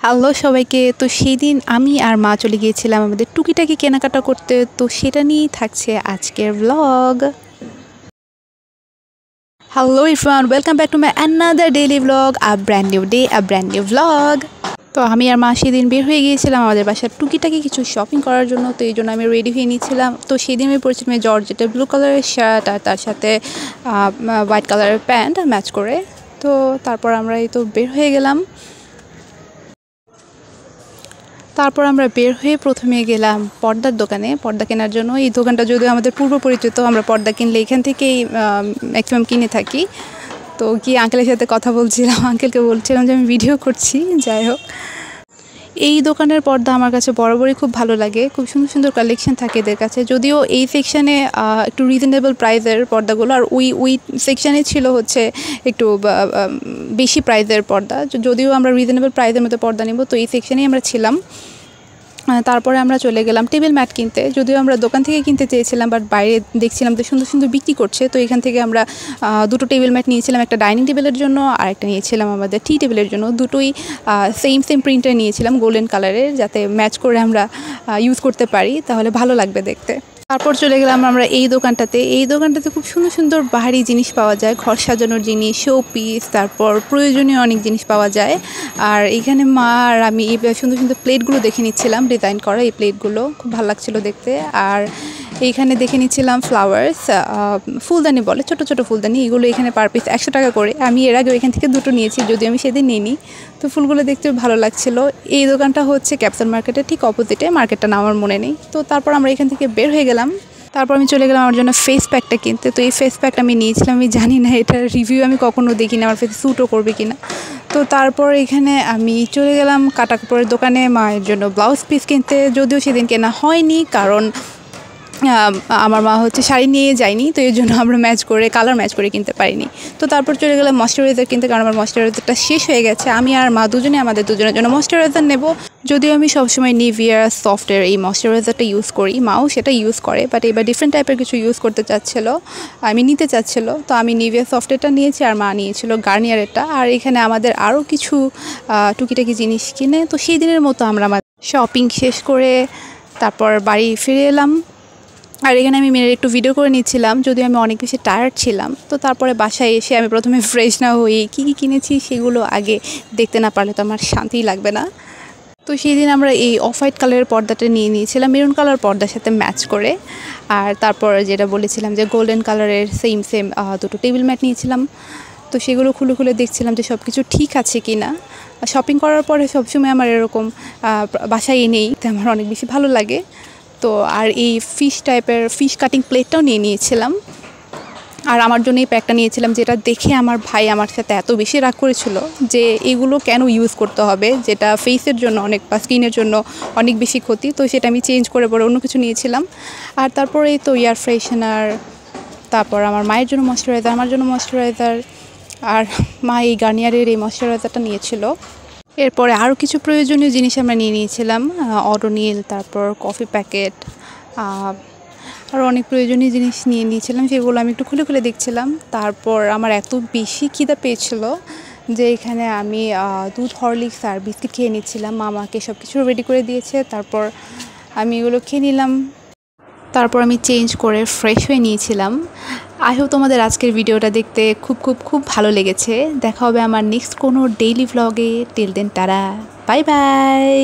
Hello সবাইকে। তো সেদিন আমি আর মা চলে গিয়েছিলাম আমাদের টুকিটাকি কেনাকাটা করতে। তো সেটা নিয়েই থাকছে আজকের blog. Hello everyone, welcome back to my another daily blog, a brand new day, a brand new blog. তো আমি আর মা সেদিন বের হয়ে গিয়েছিলাম আমাদের বাসার টুকিটাকি কিছু শপিং করার জন্য। তো এই জন্য আমি রেডি হয়ে নিয়েছিলাম। তো সেদিন আমি পরেছিলাম জর্জেটের ব্লু কালারের শার্ট আর তার সাথে হোয়াইট কালারের প্যান্ট ম্যাচ করে। তো তারপর আমরা এই তো বের হয়ে গেলাম। তারপর আমরা বের হয়ে প্রথমে গেলাম পর্দার দোকানে পর্দা কেনার জন্য। এই দোকানটা যদিও আমাদের পূর্ব পরিচিত, আমরা পর্দা কিনলে এখান থেকেই ম্যাক্সিমাম কিনে থাকি। তো কি আঙ্কেলের সাথে কথা বলছিলাম, আঙ্কেলকে বলছিলাম যে আমি ভিডিও করছি। যাই হোক, এই দোকানের পর্দা আমার কাছে বরাবরই খুব ভালো লাগে। খুব সুন্দর সুন্দর কালেকশন থাকে এদের কাছে। যদিও এই সেকশানে একটু রিজনেবল প্রাইসের পর্দাগুলো, আর ওই সেকশানে ছিল হচ্ছে একটু বেশি প্রাইসের পর্দা। যদিও আমরা রিজনেবল প্রাইসের মধ্যে পর্দা নিব, তো এই সেকশানেই আমরা ছিলাম। তারপরে আমরা চলে গেলাম টেবিল ম্যাট কিনতে। যদিও আমরা দোকান থেকে কিনতে চেয়েছিলাম, বাট বাইরে দেখছিলাম যে সুন্দর সুন্দর বিক্রি করছে। তো এখান থেকে আমরা দুটো টেবিল ম্যাট নিয়েছিলাম, একটা ডাইনিং টেবিলের জন্য আর একটা নিয়েছিলাম আমাদের টি টেবিলের জন্য। দুটোই সেম প্রিন্টের নিয়েছিলাম, গোল্ডেন কালারের, যাতে ম্যাচ করে আমরা ইউজ করতে পারি, তাহলে ভালো লাগবে দেখতে। তারপর চলে গেলাম আমরা এই দোকানটাতে খুব সুন্দর সুন্দর বাহারি জিনিস পাওয়া যায়, ঘর সাজানোর জিনিস, শো পিস, তারপর প্রয়োজনীয় অনেক জিনিস পাওয়া যায়। আর এখানে মা আর আমি এই সুন্দর সুন্দর প্লেটগুলো দেখে নিচ্ছিলাম, ডিজাইন করা এই প্লেটগুলো খুব ভালো লাগছিলো দেখতে। আর এইখানে দেখে নিচ্ছিলাম ফ্লাওয়ার্স, ফুলদানি বলে, ছোট ছোট ফুলদানি, এগুলো এখানে পার পিস 100 টাকা করে। আমি এর আগে এখান থেকে দুটো নিয়েছি, যদিও আমি সেদিন নিইনি। তো ফুলগুলো দেখতে ভালো লাগছিলো। এই দোকানটা হচ্ছে ক্যাপসুল মার্কেটের ঠিক অপোজিটে, মার্কেটটা নাম আমার মনে নেই। তো তারপর আমরা এখান থেকে বের হয়ে গেলাম। তারপর আমি চলে গেলাম আমার জন্য ফেস প্যাকটা কিনতে। তো এই ফেস প্যাকটা আমি নিয়েছিলাম, আমি জানি না এটার রিভিউ আমি কখনো দেখিনি, আমার ফেসে স্যুটও করবে কিনা। তো তারপর এখানে আমি চলে গেলাম কাটা কাপড়ের দোকানে মায়ের জন্য ব্লাউজ পিস কিনতে। যদিও সেদিন কেনা হয়নি, কারণ আমার মা হচ্ছে শাড়ি নিয়ে যায়নি, তো এর জন্য আমরা কালার ম্যাচ করে কিনতে পারিনি। তো তারপর চলে গেলাম ময়শ্চারাইজার কিনতে, কারণ আমার ময়শ্চারাইজারটা শেষ হয়ে গেছে। আমি আর মা আমাদের দুজনের জন্য ময়শ্চারাইজার নেব। যদিও আমি সবসময় নিভিয়া সফটের এই ময়শ্চারাইজারটা ইউজ করি, মাও সেটা ইউজ করে, বাট এবার ডিফারেন্ট টাইপের কিছু ইউজ করতে চাচ্ছিলো, নিতে চাচ্ছিলো। তো আমি নিভিয়া সফটেরটা নিয়েছি আর মা নিয়েছিল গার্নিয়ারেরটা। আর এখানে আমাদের আরও কিছু টুকিটাকি জিনিস কিনে, তো সেই দিনের মতো আমরা আমার শপিং শেষ করে তারপর বাড়ি ফিরে এলাম। আর এখানে আমি মেয়ের একটু ভিডিও করে নিচ্ছিলাম, যদিও আমি অনেক বেশি টায়ার্ড ছিলাম। তো তারপরে বাসায় এসে আমি প্রথমে ফ্রেশ না হয়ে কী কী কিনেছি সেগুলো আগে দেখতে না পারলে তো আমার শান্তিই লাগবে না। তো সেই দিন আমরা এই অফ হোয়াইট কালারের পর্দাটা নিয়ে নিয়েছিলাম, মেরুন কালার পর্দার সাথে ম্যাচ করে। আর তারপর যেটা বলেছিলাম যে গোল্ডেন কালারের সেম দুটো টেবিল ম্যাট নিয়েছিলাম। তো সেগুলো খুলে দেখছিলাম যে সব কিছু ঠিক আছে কি না। শপিং করার পরে সবসময় আমার এরকম বাসায় এনেই, তো আমার অনেক বেশি ভালো লাগে। তো আর এই ফিশ কাটিং প্লেটটাও নিয়ে নিয়েছিলাম। আর আমার জন্য এই প্যাকটা নিয়েছিলাম, যেটা দেখে আমার ভাই আমার সাথে এত বেশি রাগ করেছিল যে এগুলো কেন ইউজ করতে হবে, যেটা ফেসের জন্য বা স্কিনের জন্য অনেক বেশি ক্ষতি। তো সেটা আমি চেঞ্জ করে পরে অন্য কিছু নিয়েছিলাম। আর তারপর এই তো এয়ার ফ্রেশনার, তারপর আমার মায়ের জন্য ময়শ্চারাইজার, আমার জন্য ময়শ্চারাইজার, আর মা এই গার্নিয়ারের এই ময়শ্চারাইজারটা নিয়েছিল। এরপরে আরও কিছু প্রয়োজনীয় জিনিস আমরা নিয়ে নিয়েছিলাম, অডোনিল, তারপর কফি প্যাকেট, আরও অনেক প্রয়োজনীয় জিনিস নিয়ে নিয়েছিলাম, সেগুলো আমি একটু খুলে দেখছিলাম। তারপর আমার এত বেশি খিদা পেয়েছিল যে এখানে আমি দুধ, হরলিক্স আর বিস্কিট খেয়ে নিচ্ছিলাম। মামাকে সব কিছু রেডি করে দিয়েছে, তারপর আমি এগুলো খেয়ে নিলাম। তারপর আমি চেঞ্জ করে ফ্রেশ হয়ে নিয়েছিলাম। আই হোপ তোমাদের আজকের ভিডিওটা দেখতে খুব ভালো লেগেছে। দেখা হবে আমার নেক্সট কোনো ডেইলি ভ্লগে। Till then, tata, bye by.